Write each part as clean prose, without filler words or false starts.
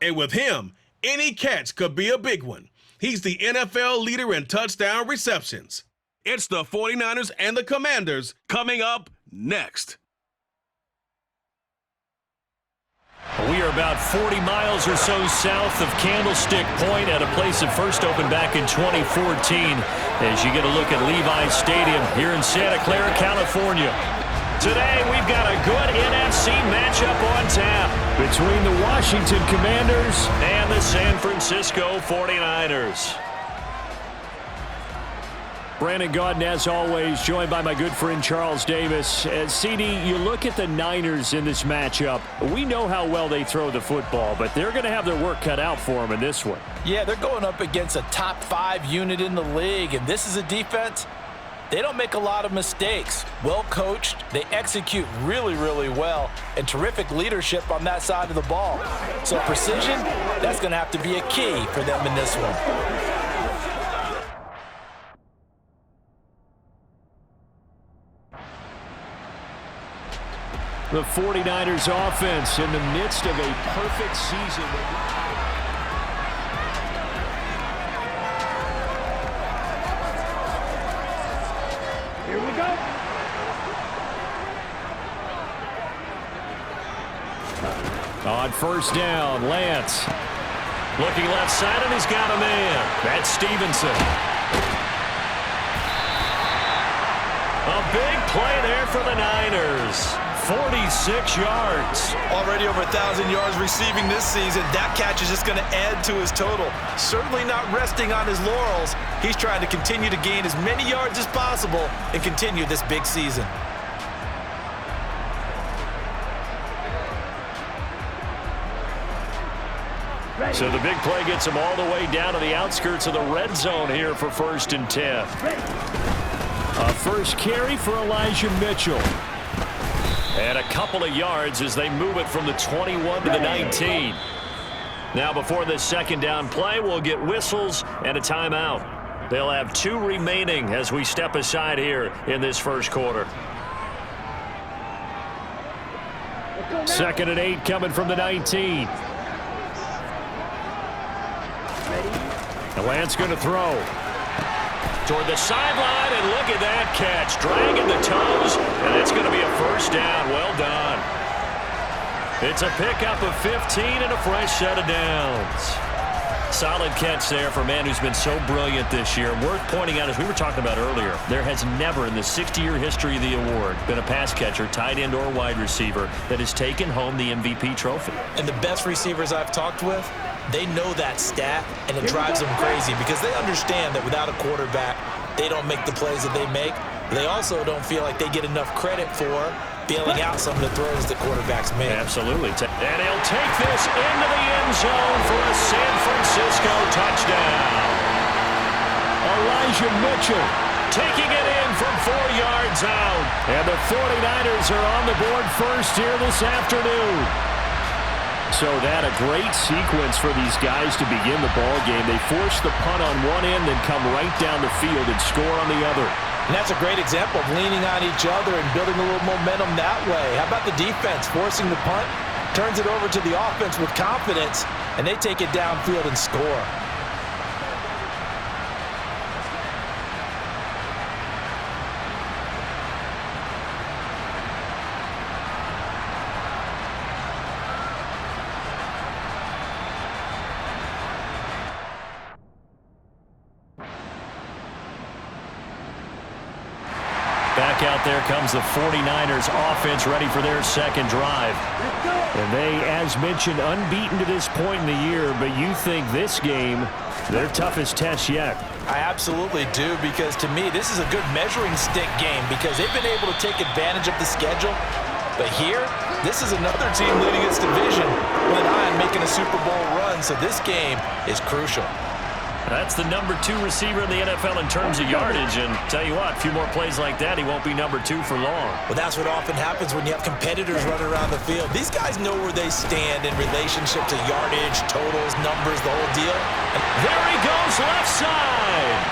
And with him, any catch could be a big one. He's the NFL leader in touchdown receptions. It's the 49ers and the Commanders coming up next. We are about 40 miles or so south of Candlestick Point at a place that first opened back in 2014 as you get a look at Levi's Stadium here in Santa Clara, California. Today, we've got a good NFC matchup on tap between the Washington Commanders and the San Francisco 49ers. Brandon Gaudin, as always, joined by my good friend Charles Davis. CD, you look at the Niners in this matchup. We know how well they throw the football, but they're going to have their work cut out for them in this one. Yeah, they're going up against a top 5 unit in the league, and this is a defense. They don't make a lot of mistakes. Well coached, they execute really, really well, and terrific leadership on that side of the ball. So precision, that's going to have to be a key for them in this one. The 49ers offense in the midst of a perfect season. Here we go. On first down, Lance. Looking left side, and he's got a man. That's Stevenson. A big play there for the Niners. 46 yards. Already over 1,000 yards receiving this season. That catch is just going to add to his total. Certainly not resting on his laurels. He's trying to continue to gain as many yards as possible and continue this big season. So the big play gets him all the way down to the outskirts of the red zone here for 1st and 10. A first carry for Elijah Mitchell. And a couple of yards as they move it from the 21 to the 19. Now before this second down play, we'll get whistles and a timeout. They'll have 2 remaining as we step aside here in this first quarter. 2nd and 8 coming from the 19. And Lance going to throw. Toward the sideline, and look at that catch. Dragging the toes, and it's going to be a first down. Well done. It's a pickup of 15 and a fresh set of downs. Solid catch there for a man who's been so brilliant this year. Worth pointing out, as we were talking about earlier, there has never in the 60-year history of the award been a pass catcher, tight end, or wide receiver that has taken home the MVP trophy. And the best receivers I've talked with, they know that stat, and it drives them crazy because they understand that without a quarterback, they don't make the plays that they make. They also don't feel like they get enough credit for bailing out some of the throws that quarterbacks make. Absolutely. And he'll take this into the end zone for a San Francisco touchdown. Elijah Mitchell taking it in from 4 yards out. And the 49ers are on the board first here this afternoon. So that a great sequence for these guys to begin the ball game. They force the punt on one end, then come right down the field and score on the other. And that's a great example of leaning on each other and building a little momentum that way. How about the defense forcing the punt, turns it over to the offense with confidence, and they take it downfield and score. Back out there comes the 49ers offense ready for their second drive. And they, as mentioned, unbeaten to this point in the year, but you think this game, their toughest test yet. I absolutely do, because to me, this is a good measuring stick game because they've been able to take advantage of the schedule. But here, this is another team leading its division with an eye on making a Super Bowl run, so this game is crucial. That's the number 2 receiver in the NFL in terms of yardage, and tell you what, a few more plays like that, he won't be number 2 for long. Well, that's what often happens when you have competitors running around the field. These guys know where they stand in relationship to yardage, totals, numbers, the whole deal. And there he goes, left side.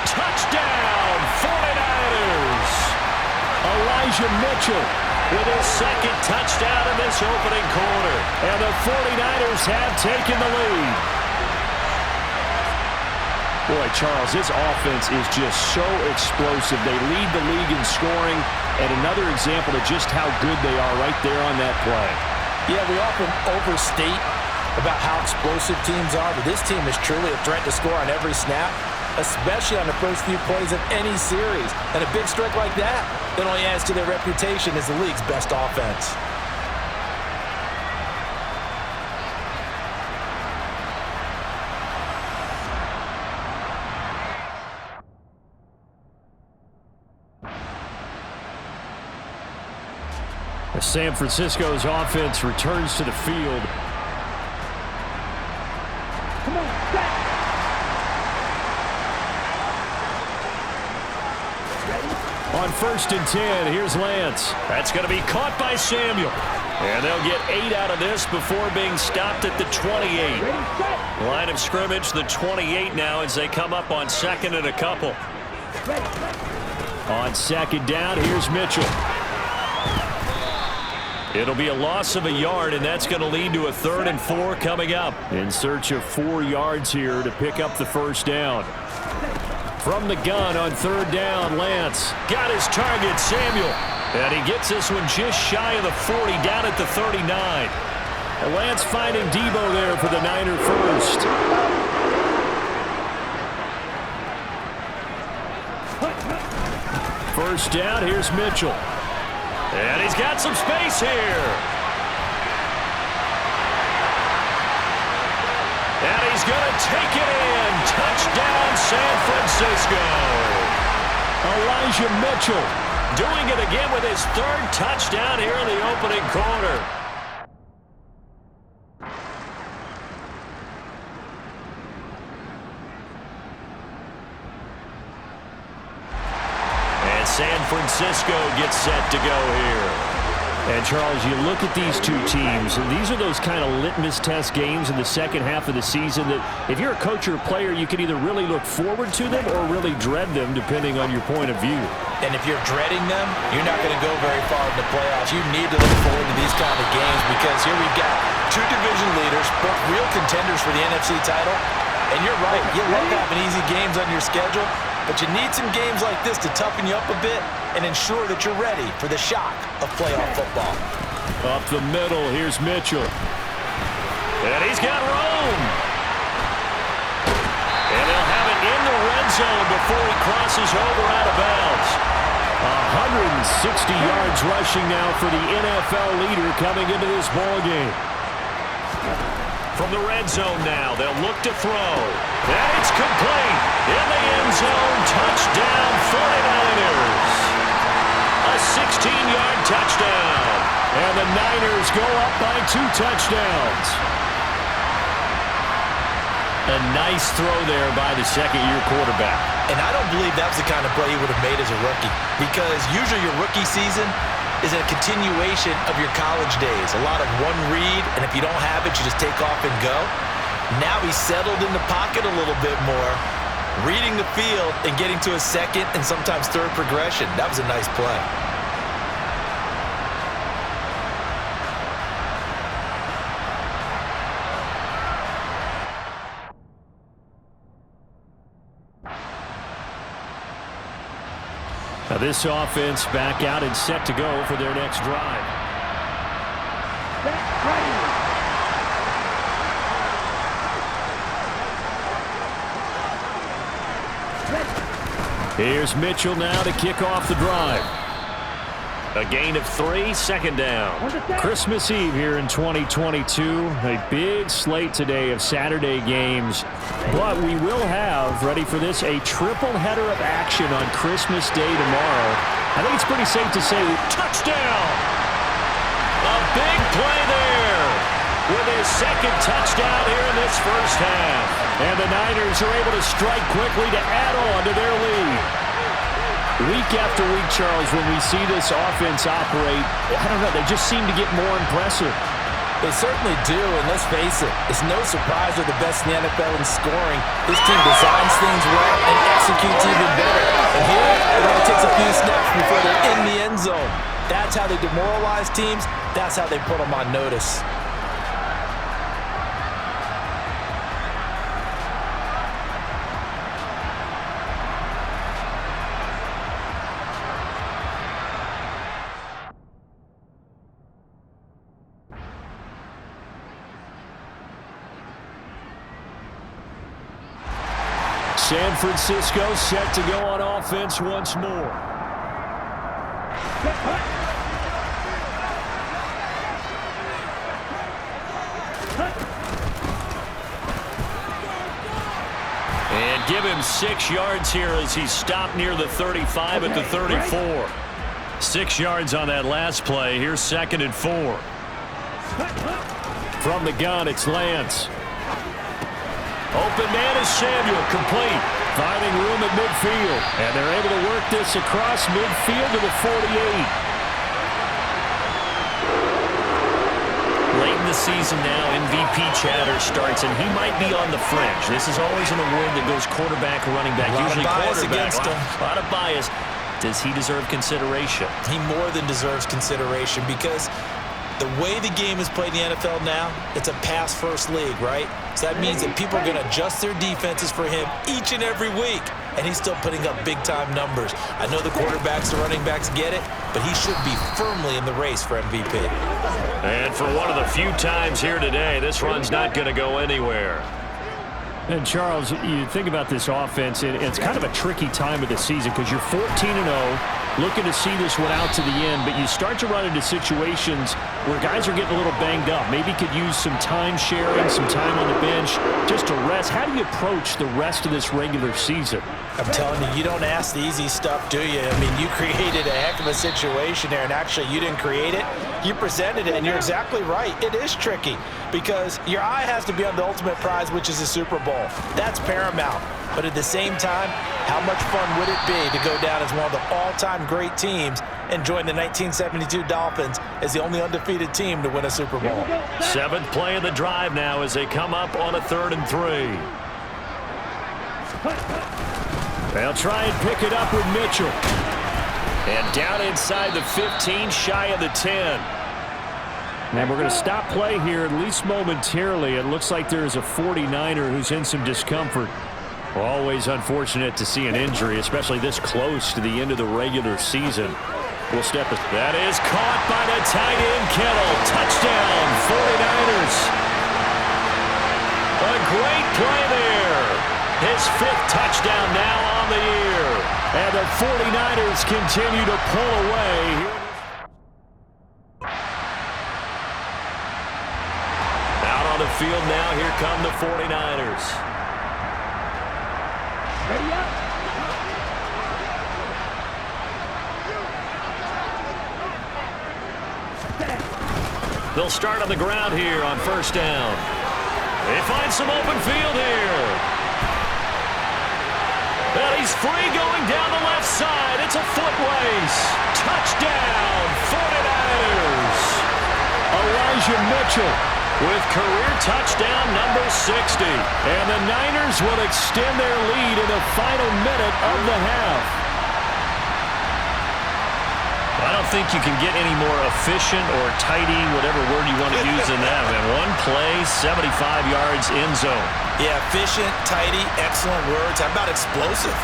Touchdown, 49ers. Elijah Mitchell with his second touchdown in this opening quarter. And the 49ers have taken the lead. Boy, Charles, this offense is just so explosive. They lead the league in scoring, and another example of just how good they are right there on that play. Yeah, we often overstate about how explosive teams are, but this team is truly a threat to score on every snap, especially on the first few plays of any series. And a big strike like that only adds to their reputation as the league's best offense. As San Francisco's offense returns to the field. Come on, set. On 1st and 10, here's Lance. That's going to be caught by Samuel. And they'll get 8 out of this before being stopped at the 28. Line of scrimmage, the 28 now as they come up on 2nd and a couple. On 2nd down, here's Mitchell. It'll be a loss of a yard, and that's going to lead to a 3rd and 4 coming up. In search of 4 yards here to pick up the first down. From the gun on 3rd down, Lance got his target, Samuel. And he gets this one just shy of the 40, down at the 39. And Lance finding Debo there for the Niner first. First down, here's Mitchell. And he's got some space here. And he's going to take it in. Touchdown, San Francisco. Elijah Mitchell doing it again with his 3rd touchdown here in the opening quarter. San Francisco gets set to go here. And, Charles, you look at these two teams, and these are those kind of litmus test games in the second half of the season that if you're a coach or a player, you can either really look forward to them or really dread them, depending on your point of view. And if you're dreading them, you're not going to go very far in the playoffs. You need to look forward to these kind of games because here we've got 2 division leaders, both real contenders for the NFC title. And you're right, you love having easy games on your schedule, but you need some games like this to toughen you up a bit and ensure that you're ready for the shock of playoff football. Up the middle, here's Mitchell. And he's got room. And he'll have it in the red zone before he crosses over out of bounds. 160 yards rushing now for the NFL leader coming into this ballgame. From the red zone now, they'll look to throw. And it's complete. In the end zone, touchdown 49ers. A 16-yard touchdown. And the Niners go up by 2 touchdowns. A nice throw there by the second-year quarterback. And I don't believe that was the kind of play he would have made as a rookie because usually your rookie season is a continuation of your college days. A lot of one read, and if you don't have it, you just take off and go. Now he's settled in the pocket a little bit more, reading the field and getting to a second and sometimes third progression. That was a nice play. Now this offense back out and set to go for their next drive. Here's Mitchell now to kick off the drive. A gain of 3, 2nd down. Christmas Eve here in 2022. A big slate today of Saturday games. But we will have, ready for this, a triple header of action on Christmas Day tomorrow. I think it's pretty safe to say touchdown. A big play there with his 2nd touchdown here in this first half. And the Niners are able to strike quickly to add on to their lead. Week after week, Charles, when we see this offense operate, I don't know, they just seem to get more impressive. They certainly do, and let's face it, it's no surprise they're the best in the NFL in scoring. This team designs things well and executes even better. And here, it only takes a few snaps before they're in the end zone. That's how they demoralize teams. That's how they put them on notice. San Francisco set to go on offense once more. And give him 6 yards here as he stopped near the 35 at the 34. 6 yards on that last play. Here's 2nd and 4. From the gun, it's Lance. Open man is Samuel, complete. Finding room at midfield. And they're able to work this across midfield to the 48. Late in the season now, MVP chatter starts, and he might be on the fringe. This is always an award that goes quarterback, running back, usually quarterback. A lot of bias. Does he deserve consideration? He more than deserves consideration because the way the game is played in the NFL now, it's a pass-first league, right? So that means that people are going to adjust their defenses for him each and every week, and he's still putting up big-time numbers. I know the quarterbacks, the running backs get it, but he should be firmly in the race for MVP. And for one of the few times here today, this run's not going to go anywhere. And, Charles, you think about this offense, and it's kind of a tricky time of the season because you're 14-0, looking to see this one out to the end, but you start to run into situations where guys are getting a little banged up. Maybe could use some time sharing, some time on the bench just to rest. How do you approach the rest of this regular season? I'm telling you, you don't ask the easy stuff, do you? I mean, you created a heck of a situation there, and actually you didn't create it. You presented it, and you're exactly right. It is tricky because your eye has to be on the ultimate prize, which is the Super Bowl. That's paramount. But at the same time, how much fun would it be to go down as one of the all-time great teams and join the 1972 Dolphins as the only undefeated team to win a Super Bowl? 7th play of the drive now as they come up on a 3rd and 3. They'll try and pick it up with Mitchell. And down inside the 15, shy of the 10. And we're going to stop play here, at least momentarily. It looks like there is a 49er who's in some discomfort. Always unfortunate to see an injury, especially this close to the end of the regular season. We'll step it. That is caught by the tight end, Kittle. Touchdown, 49ers. A great play there. His 5th touchdown now on the year. And the 49ers continue to pull away. Out on the field now, here come the 49ers. Ready up. They'll start on the ground here on 1st down. They find some open field here. And he's free going down the left side. It's a foot race. Touchdown, 49ers. Elijah Mitchell with career touchdown number 60. And the Niners will extend their lead in the final minute of the half. I don't think you can get any more efficient or tidy, whatever word you want to use in that. And one play, 75 yards in zone. Yeah, efficient, tidy, excellent words. How about explosive?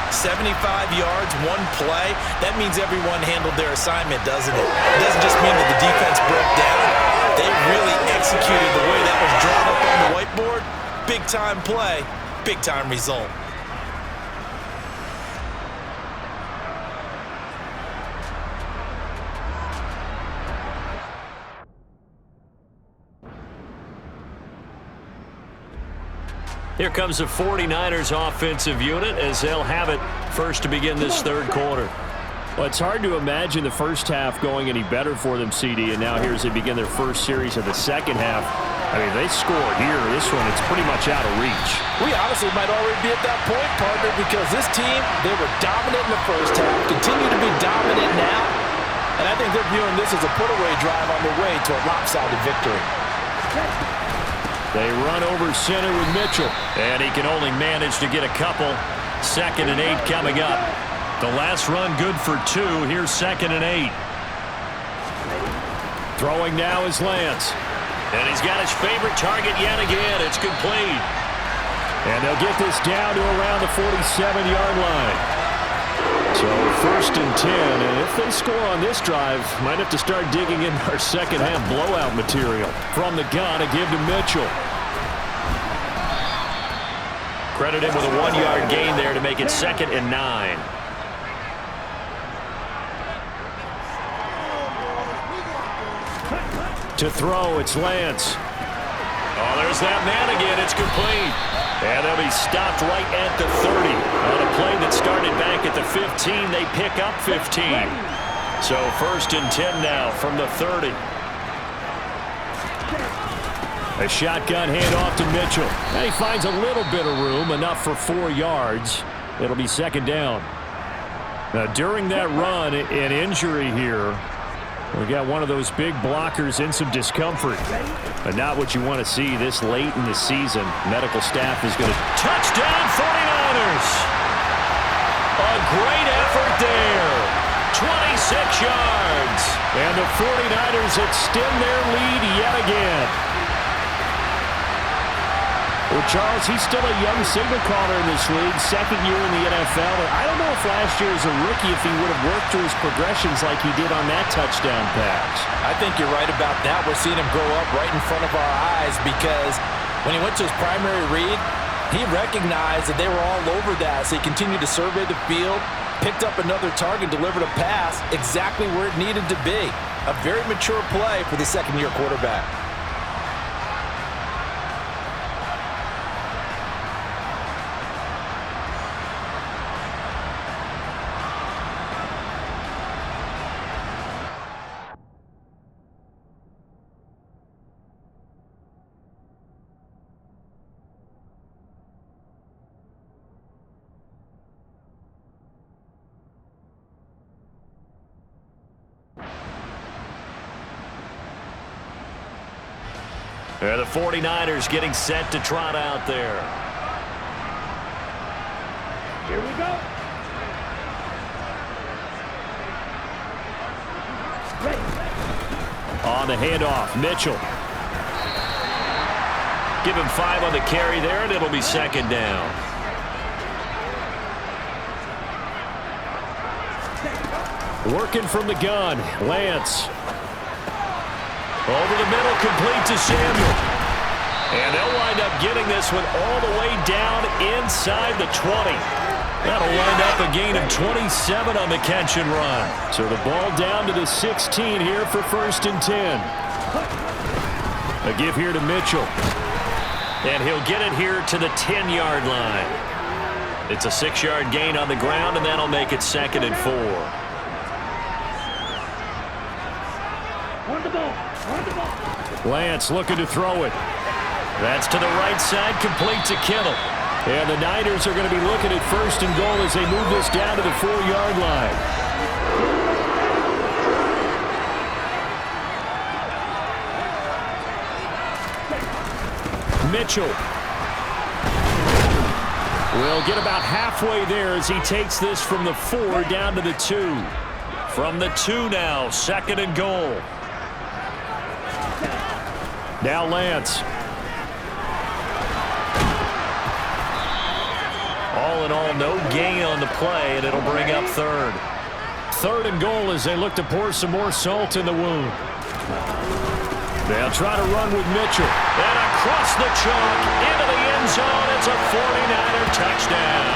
75 yards, one play. That means everyone handled their assignment, doesn't it? It doesn't just mean that the defense broke down. They really executed the way that was drawn up on the whiteboard. Big-time play, big-time result. Here comes the 49ers offensive unit as they'll have it first to begin this 3rd quarter. Well, it's hard to imagine the first half going any better for them, CD, and now here as they begin their first series of the 2nd half. I mean, they scored here. This one, it's pretty much out of reach. We honestly might already be at that point, partner, because this team, they were dominant in the first half, continue to be dominant now, and I think they're viewing this as a put-away drive on their way to a lopsided victory. They run over center with Mitchell, and he can only manage to get a couple. 2nd and 8 coming up. The last run good for 2. Here's 2nd and 8. Throwing now is Lance. And he's got his favorite target yet again. It's complete. And they'll get this down to around the 47-yard line. So 1st and 10, and if they score on this drive, might have to start digging in our second-half blowout material. From the gun, a give to Mitchell. Credited with a 1-yard gain there to make it 2nd and 9. To throw, it's Lance. Oh, there's that man again. It's complete. And they'll be stopped right at the 30. On a play that started back at the 15, they pick up 15. So 1st and 10 now from the 30. A shotgun handoff to Mitchell. And he finds a little bit of room, enough for 4 yards. It'll be 2nd down. Now, during that run, an injury here. We got one of those big blockers in some discomfort. But not what you want to see this late in the season. Medical staff is going to... Touchdown 49ers! A great effort there. 26 yards. And the 49ers extend their lead yet again. Well, Charles, he's still a young signal caller in this league, 2nd year in the NFL. And I don't know if last year as a rookie if he would have worked through his progressions like he did on that touchdown pass. I think you're right about that. We're seeing him grow up right in front of our eyes because when he went to his primary read, he recognized that they were all over that. So he continued to survey the field, picked up another target, delivered a pass exactly where it needed to be. A very mature play for the 2nd-year quarterback. And the 49ers getting set to trot out there. Here we go. Ready. On the handoff, Mitchell. Give him 5 on the carry there, and it'll be 2nd down. Working from the gun, Lance. Over the middle, complete to Samuel. And they'll wind up getting this one all the way down inside the 20. That'll wind up a gain of 27 on the catch and run. So the ball down to the 16 here for 1st and 10. A give here to Mitchell. And he'll get it here to the 10-yard line. It's a 6-yard gain on the ground, and that'll make it 2nd and 4. On the ball. On the ball. Lance looking to throw it. That's to the right side, complete to Kittle. And the Niners are going to be looking at 1st and goal as they move this down to the 4-yard line. Mitchell will get about halfway there as he takes this from the 4 down to the 2. From the 2 now, 2nd and goal. Now Lance. All in all, no gain on the play, and it'll bring up 3rd. 3rd and goal as they look to pour some more salt in the wound. They'll try to run with Mitchell. And across the chalk, into the end zone, it's a 49er touchdown.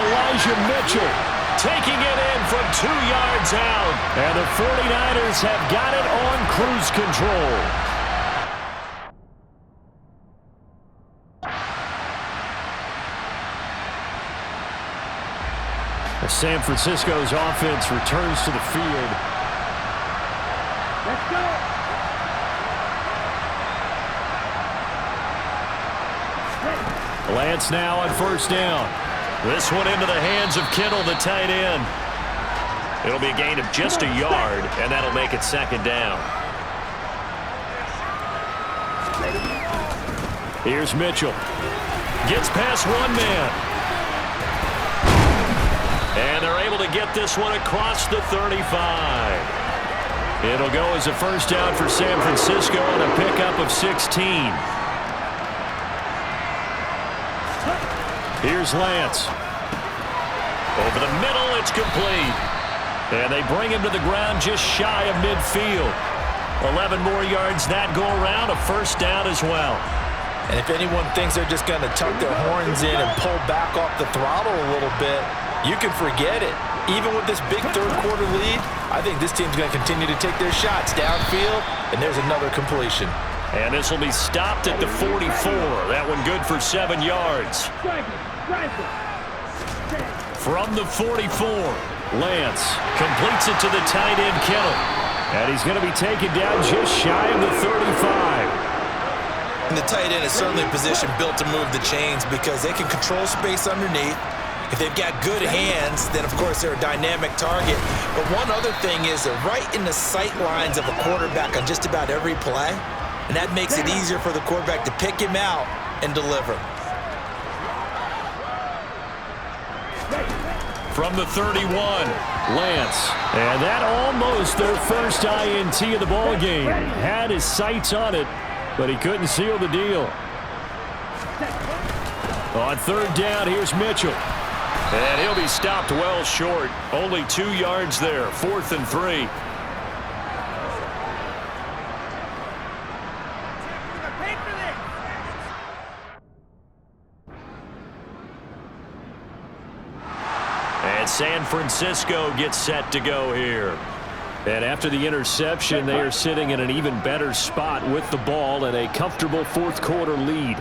Elijah Mitchell taking it in from 2 yards out. And the 49ers have got it on cruise control. San Francisco's offense returns to the field. Let's go. Lance now on 1st down. This one into the hands of Kittle, the tight end. It'll be a gain of just a yard, and that'll make it 2nd down. Here's Mitchell. Gets past one man. And they're able to get this one across the 35. It'll go as a first down for San Francisco on a pickup of 16. Here's Lance. Over the middle, it's complete. And they bring him to the ground just shy of midfield. 11 more yards that go around, a first down as well. And if anyone thinks they're just going to tuck their horns in and pull back off the throttle a little bit, you can forget it. Even with this big third-quarter lead, I think this team's going to continue to take their shots downfield, and there's another completion. And this will be stopped at the 44. That one good for 7 yards. From the 44, Lance completes it to the tight end, Kittle. And he's going to be taken down just shy of the 35. And the tight end is certainly a position built to move the chains because they can control space underneath. If they've got good hands, then, of course, they're a dynamic target. But one other thing is they're right in the sight lines of a quarterback on just about every play, and that makes it easier for the quarterback to pick him out and deliver. From the 31, Lance. And that almost their first INT of the ball game. Had his sights on it, but he couldn't seal the deal. On third down, here's Mitchell. And he'll be stopped well short. Only 2 yards there. 4th and 3. And San Francisco gets set to go here. And after the interception, they are sitting in an even better spot with the ball and a comfortable fourth-quarter lead.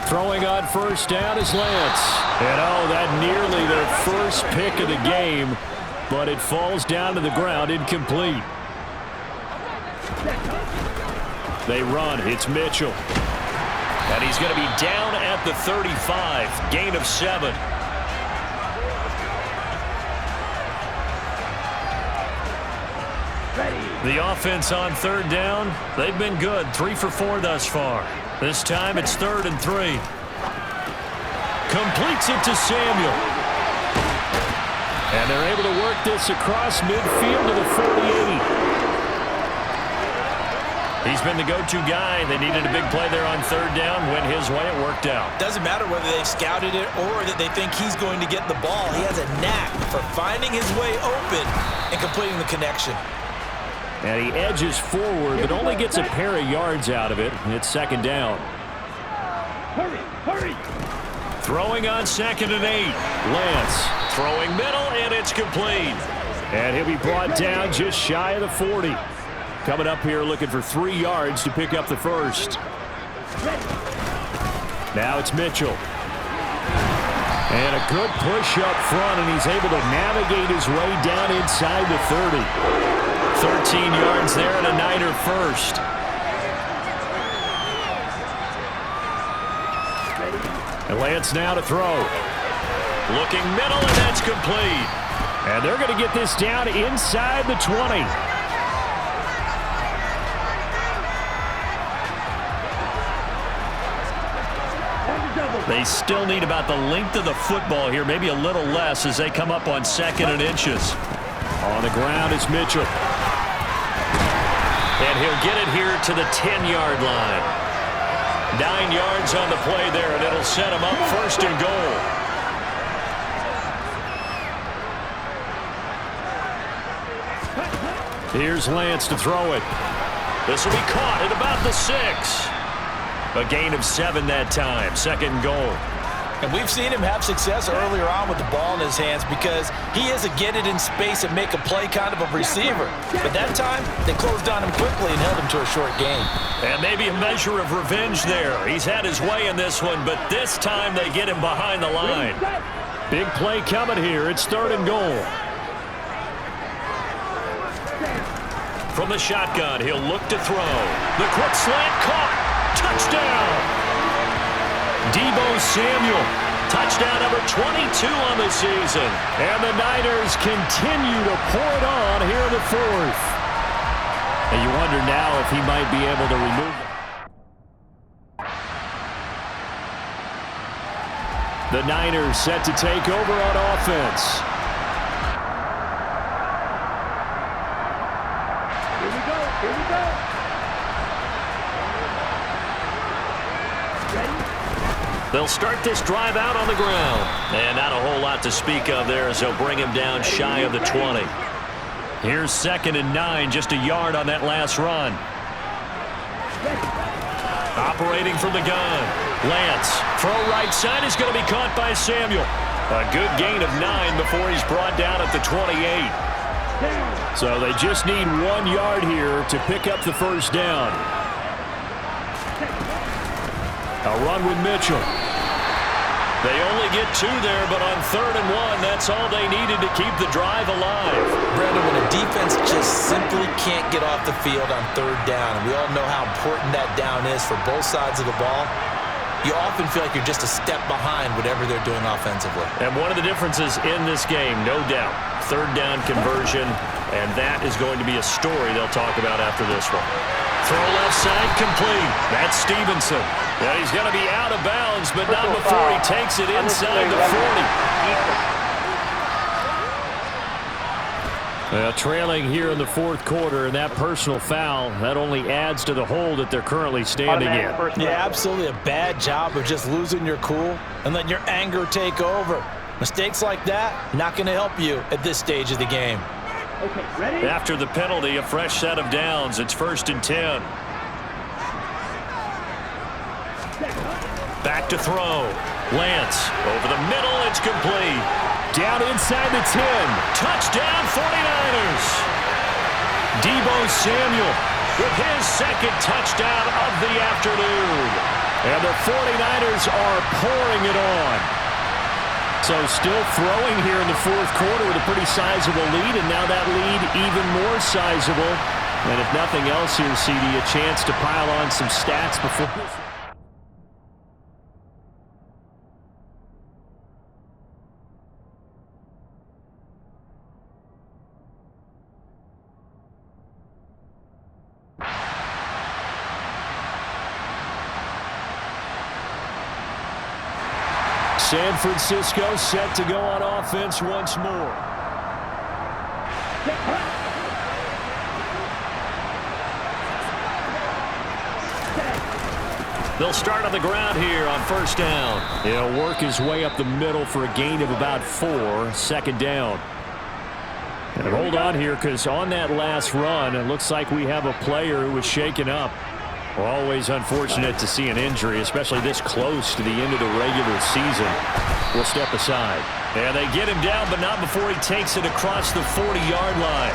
Throwing on first down is Lance. And that nearly their first pick of the game, but it falls down to the ground incomplete. They run. It's Mitchell. And he's going to be down at the 35. Gain of 7. The offense on third down, they've been good. 3 for 4 thus far. This time it's 3rd and 3. Completes it to Samuel. And they're able to work this across midfield to the 48. He's been the go-to guy. They needed a big play there on third down. Went his way. It worked out. Doesn't matter whether they've scouted it or that they think he's going to get the ball. He has a knack for finding his way open and completing the connection. And he edges forward, but only gets a pair of yards out of it. It's 2nd down. Hurry! Throwing on 2nd and 8. Lance throwing middle, and it's complete. And he'll be brought down just shy of the 40. Coming up here looking for 3 yards to pick up the first. Now it's Mitchell. And a good push up front, and he's able to navigate his way down inside the 30. 13 yards there and a Niner first. And Lance now to throw. Looking middle, and that's complete. And they're going to get this down inside the 20. They still need about the length of the football here, maybe a little less as they come up on 2nd and inches. On the ground is Mitchell. And he'll get it here to the 10-yard line. 9 yards on the play there, and it'll set him up 1st and goal. Here's Lance to throw it. This will be caught at about the 6. A gain of 7 that time. 2nd and goal. And we've seen him have success earlier on with the ball in his hands because he is a get it in space and make a play kind of a receiver. But that time, they closed on him quickly and held him to a short gain. And maybe a measure of revenge there. He's had his way in this one, but this time they get him behind the line. Big play coming here. It's 3rd and goal. From the shotgun, he'll look to throw. The quick slant caught. Touchdown. Deebo Samuel, touchdown number 22 on the season. And the Niners continue to pour it on here in the 4th. And you wonder now if he might be able to remove it. The Niners set to take over on offense. They'll start this drive out on the ground. And not a whole lot to speak of there as they'll bring him down shy of the 20. Here's 2nd and 9, just a yard on that last run. Operating from the gun. Lance, throw right side is going to be caught by Samuel. A good gain of 9 before he's brought down at the 28. So they just need 1 yard here to pick up the first down. A run with Mitchell. They only get 2 there, but on 3rd and 1, that's all they needed to keep the drive alive. Brandon, when a defense just simply can't get off the field on 3rd down, and we all know how important that down is for both sides of the ball, you often feel like you're just a step behind whatever they're doing offensively. And one of the differences in this game, no doubt, 3rd down conversion, and that is going to be a story they'll talk about after this one. Throw left side, complete. That's Stevenson. Yeah, he's going to be out of bounds, but not before he takes it inside the 40. Well, trailing here in the 4th quarter, and that personal foul, that only adds to the hole that they're currently standing in. Yeah, absolutely a bad job of just losing your cool and letting your anger take over. Mistakes like that, not going to help you at this stage of the game. Okay, ready? After the penalty, a fresh set of downs. It's 1st and 10. Back to throw. Lance over the middle. It's complete. Down inside the 10. Touchdown 49ers. Deebo Samuel with his 2nd touchdown of the afternoon. And the 49ers are pouring it on. So still throwing here in the 4th quarter with a pretty sizable lead, and now that lead even more sizable. And if nothing else here, CD, a chance to pile on some stats before this. San Francisco set to go on offense once more. They'll start on the ground here on 1st down. He'll work his way up the middle for a gain of about 4, 2nd down. And hold on here, because on that last run, it looks like we have a player who was shaken up. Always unfortunate to see an injury, especially this close to the end of the regular season. We'll step aside. And they get him down, but not before he takes it across the 40-yard line.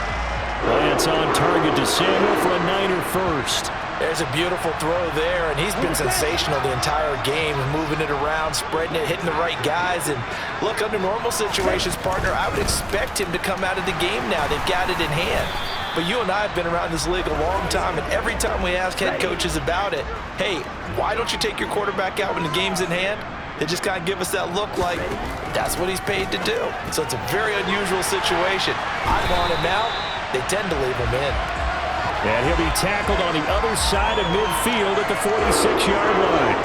Lance on target to Samuel for a Niner first. There's a beautiful throw there, and he's been sensational the entire game, moving it around, spreading it, hitting the right guys. And look, under normal situations, partner, I would expect him to come out of the game now. They've got it in hand. But you and I have been around this league a long time, and every time we ask head coaches about it, hey, why don't you take your quarterback out when the game's in hand? They just kind of give us that look like that's what he's paid to do. So it's a very unusual situation. I want him out. They tend to leave him in. And he'll be tackled on the other side of midfield at the 46-yard line.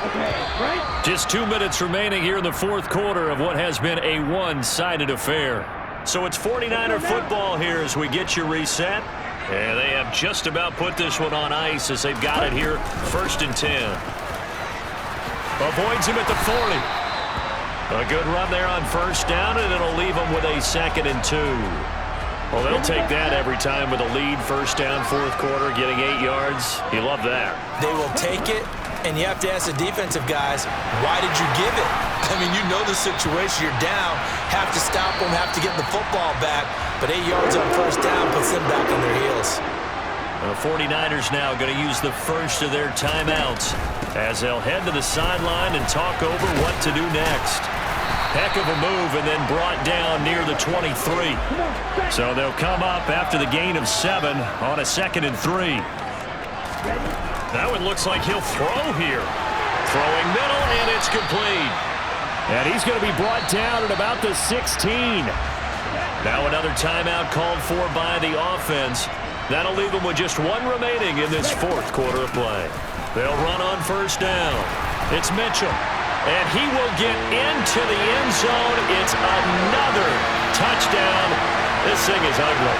Okay, right? Just 2 minutes remaining here in the 4th quarter of what has been a one-sided affair. So it's 49er football here as we get you reset. And they have just about put this one on ice as they've got it here, 1st and 10. Avoids him at the 40. A good run there on 1st down, and it'll leave them with a 2nd and 2. Well, they'll take that every time with a lead, 1st down, 4th quarter, getting 8 yards. You love that. They will take it, and you have to ask the defensive guys, why did you give it? I mean, you know the situation. You're down, have to stop them, have to get the football back, but 8 yards on 1st down puts them back on their heels. The 49ers now going to use the first of their timeouts as they'll head to the sideline and talk over what to do next. Heck of a move, and then brought down near the 23. So they'll come up after the gain of 7 on a 2nd and 3. Now it looks like he'll throw here. Throwing middle, and it's complete. And he's going to be brought down at about the 16. Now another timeout called for by the offense. That'll leave them with just 1 remaining in this 4th quarter of play. They'll run on 1st down. It's Mitchell. And he will get into the end zone. It's another touchdown. This thing is ugly.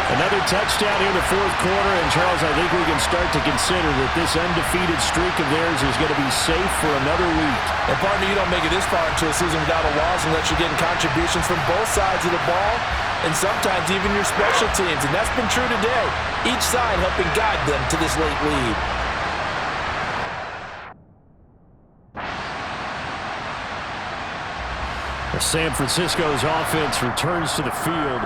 Another touchdown here in the fourth quarter, and Charles, I think we can start to consider that this undefeated streak of theirs is going to be safe for another week. And partner, you don't make it this far into a season without a loss unless you're getting contributions from both sides of the ball and sometimes even your special teams, and that's been true today. Each side helping guide them to this late lead. San Francisco's offense returns to the field.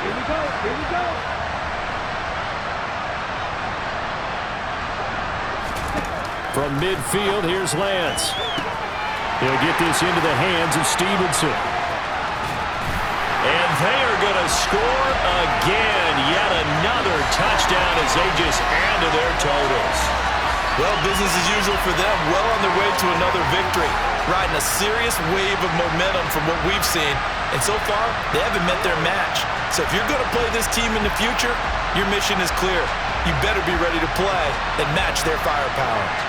Here we go. Here we go. From midfield, here's Lance. He'll get this into the hands of Stevenson. And they are going to score again. Yet another touchdown as they just add to their totals. Well, business as usual for them. Well on their way to another victory. Riding a serious wave of momentum from what we've seen. And so far, they haven't met their match. So if you're going to play this team in the future, your mission is clear. You better be ready to play and match their firepower.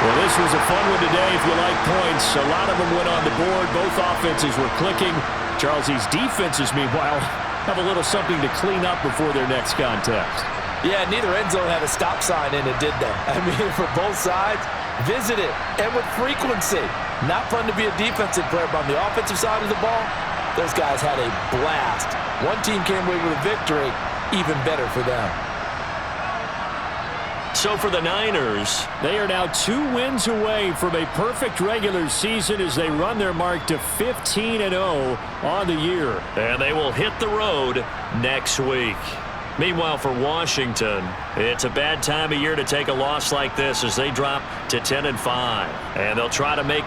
Well, this was a fun one today if you like points. A lot of them went on the board. Both offenses were clicking. Charles, these defenses, meanwhile, have a little something to clean up before their next contest. Yeah, neither end zone had a stop sign in it, did they? I mean, for both sides, visit it, and with frequency. Not fun to be a defensive player, but on the offensive side of the ball, those guys had a blast. One team came away with a victory, even better for them. So for the Niners, they are now 2 wins away from a perfect regular season as they run their mark to 15-0 on the year. And they will hit the road next week. Meanwhile, for Washington, it's a bad time of year to take a loss like this as they drop to 10-5. And they'll try to make